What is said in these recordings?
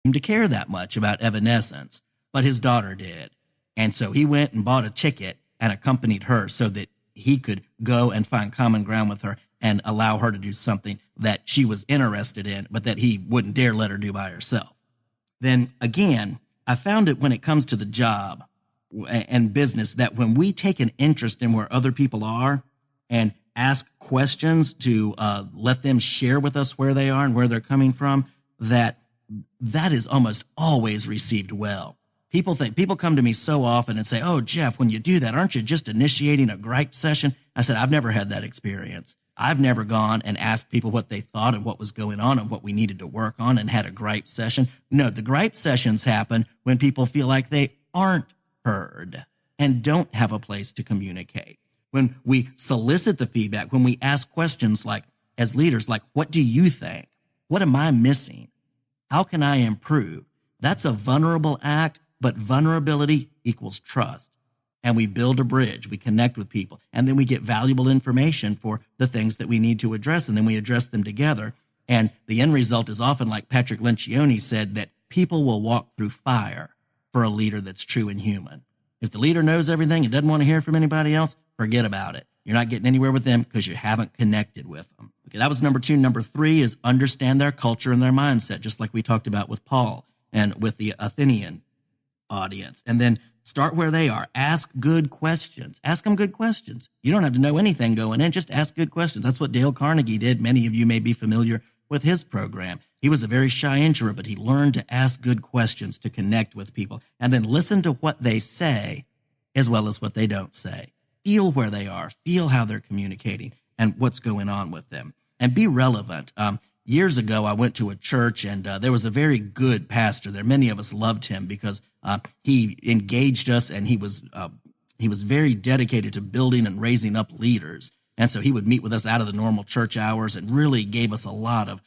seem to care that much about Evanescence, but his daughter did. And so he went and bought a ticket and accompanied her so that he could go and find common ground with her and allow her to do something that she was interested in, but that he wouldn't dare let her do by herself. Then again, I found it when it comes to the job and business that when we take an interest in where other people are and ask questions to let them share with us where they are and where they're coming from, that is almost always received well. People come to me so often and say, "Oh, Jeff, when you do that, aren't you just initiating a gripe session?" I said, "I've never had that experience. I've never gone and asked people what they thought and what was going on and what we needed to work on and had a gripe session." No, the gripe sessions happen when people feel like they aren't heard and don't have a place to communicate. When we solicit the feedback, when we ask questions like, as leaders, like, "What do you think? What am I missing? How can I improve?" That's a vulnerable act, but vulnerability equals trust. And we build a bridge, we connect with people, and then we get valuable information for the things that we need to address, and then we address them together. And the end result is often, like Patrick Lencioni said, that people will walk through fire for a leader that's true and human. If the leader knows everything and doesn't want to hear from anybody else, forget about it. You're not getting anywhere with them because you haven't connected with them. Okay, that was number 2. Number 3 is understand their culture and their mindset, just like we talked about with Paul and with the Athenian audience. And then start where they are. Ask good questions. Ask them good questions. You don't have to know anything going in. Just ask good questions. That's what Dale Carnegie did. Many of you may be familiar with his program. He was a very shy introvert, but he learned to ask good questions to connect with people and then listen to what they say as well as what they don't say. Feel where they are. Feel how they're communicating and what's going on with them. And be relevant. Years ago, I went to a church, and there was a very good pastor there. Many of us loved him because he engaged us, and he was very dedicated to building and raising up leaders. And so he would meet with us out of the normal church hours and really gave us a lot of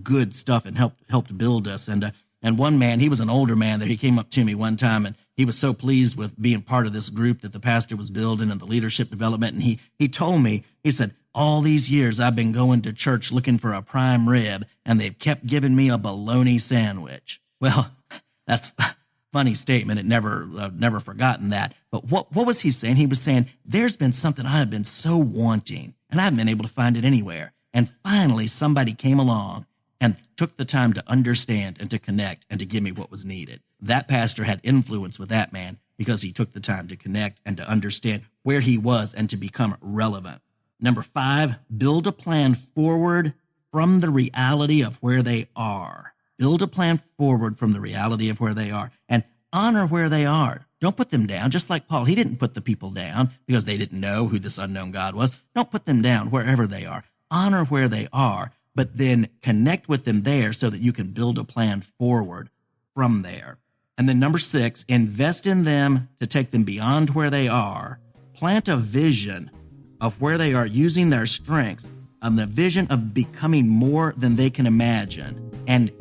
good stuff and helped build us. And one man, he was an older man there. He came up to me one time, and he was so pleased with being part of this group that the pastor was building and the leadership development. And he told me, he said, "All these years I've been going to church looking for a prime rib, and they've kept giving me a bologna sandwich." Well, that's a funny statement. It never forgotten that. But what was he saying? He was saying, there's been something I have been so wanting, and I haven't been able to find it anywhere. And finally, somebody came along and took the time to understand and to connect and to give me what was needed. That pastor had influence with that man because he took the time to connect and to understand where he was and to become relevant. Number 5, build a plan forward from the reality of where they are. Build a plan forward from the reality of where they are and honor where they are. Don't put them down. Just like Paul, he didn't put the people down because they didn't know who this unknown God was. Don't put them down wherever they are. Honor where they are, but then connect with them there so that you can build a plan forward from there. And then number 6, invest in them to take them beyond where they are. Plant a vision of where they are using their strengths, and the vision of becoming more than they can imagine. And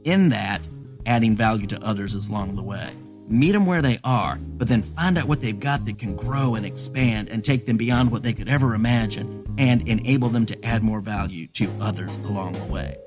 in that, adding value to others along the way. Meet them where they are, but then find out what they've got that can grow and expand and take them beyond what they could ever imagine and enable them to add more value to others along the way.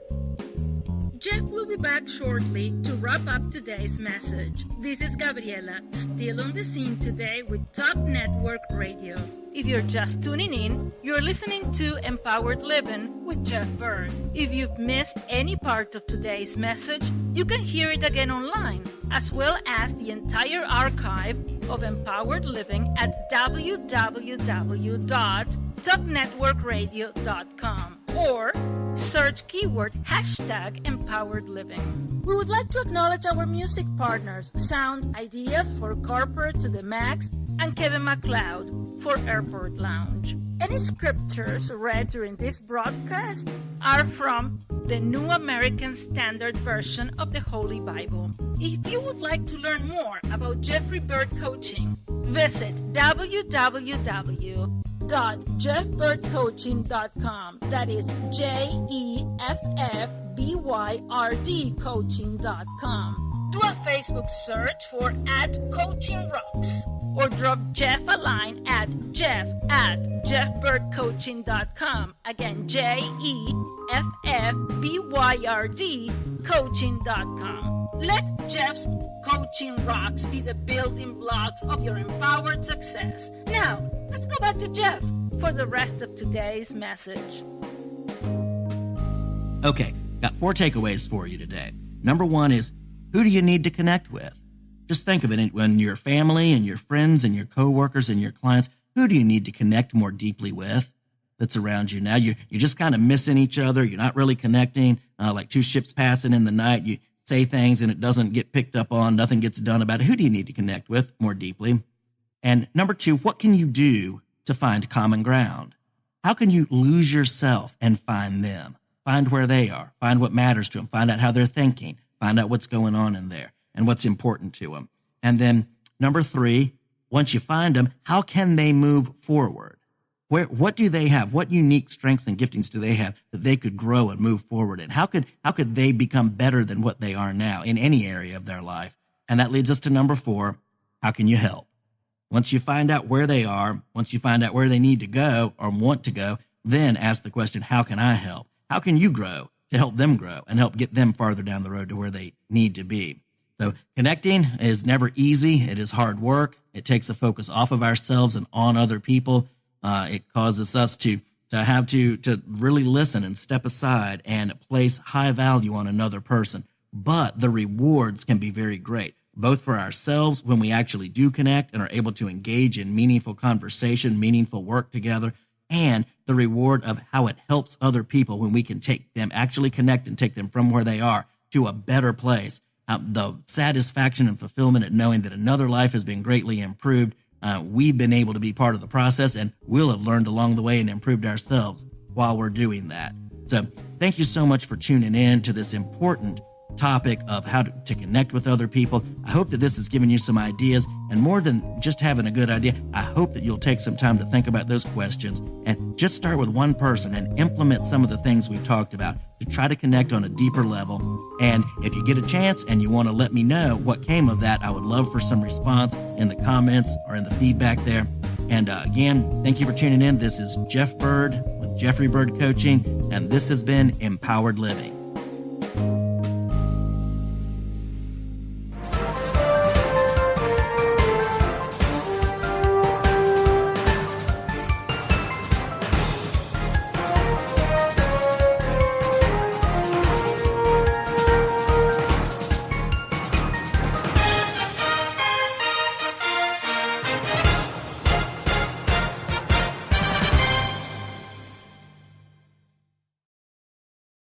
Jeff will be back shortly to wrap up today's message. This is Gabriela, still on the scene today with Top Network Radio. If you're just tuning in, you're listening to Empowered Living with Jeff Byrd. If you've missed any part of today's message, you can hear it again online, as well as the entire archive of Empowered Living at www.topnetworkradio.com or search keyword #EmpoweredLiving. We would like to acknowledge our music partners, Sound Ideas for Corporate to the Max, and Kevin MacLeod for Airport Lounge. Any scriptures read during this broadcast are from the New American Standard Version of the Holy Bible. If you would like to learn more about Jeffrey Byrd Coaching, visit www.jeffbyrdcoaching.com. That is JEFFBYRD coaching.com. Do a Facebook search for @CoachingRocks or drop Jeff a line at jeff@jeffbyrdcoaching.com. Again, JEFFBYRD coaching.com. Let Jeff's coaching rocks be the building blocks of your empowered success. Now, let's go back to Jeff for the rest of today's message. Okay, got 4 takeaways for you today. Number 1 is, who do you need to connect with? Just think of it when your family and your friends and your coworkers and your clients, who do you need to connect more deeply with that's around you now? You're just kind of missing each other. You're not really connecting, like 2 ships passing in the night. You say things and it doesn't get picked up on. Nothing gets done about it. Who do you need to connect with more deeply? And number 2, what can you do to find common ground? How can you lose yourself and find them? Find where they are. Find what matters to them. Find out how they're thinking. Find out what's going on in there and what's important to them. And then number 3, once you find them, how can they move forward? What do they have? What unique strengths and giftings do they have that they could grow and move forward in? How could they become better than what they are now in any area of their life? And that leads us to number 4, how can you help? Once you find out where they are, once you find out where they need to go or want to go, then ask the question, how can I help? How can you grow to help them grow and help get them farther down the road to where they need to be? So connecting is never easy. It is hard work. It takes the focus off of ourselves and on other people. It causes us to have to really listen and step aside and place high value on another person. But the rewards can be very great, both for ourselves when we actually do connect and are able to engage in meaningful conversation, meaningful work together, and the reward of how it helps other people when we can take them, actually connect and take them from where they are to a better place. The satisfaction and fulfillment at knowing that another life has been greatly improved. We've been able to be part of the process, and we'll have learned along the way and improved ourselves while we're doing that. So thank you so much for tuning in to this important topic of how to connect with other people. I hope that this has given you some ideas, and more than just having a good idea, I hope that you'll take some time to think about those questions and just start with one person and implement some of the things we've talked about to try to connect on a deeper level. And if you get a chance and you want to let me know what came of that, I would love for some response in the comments or in the feedback there. And again, thank you for tuning in. This is Jeff Byrd with Jeffrey Byrd Coaching, and this has been Empowered Living.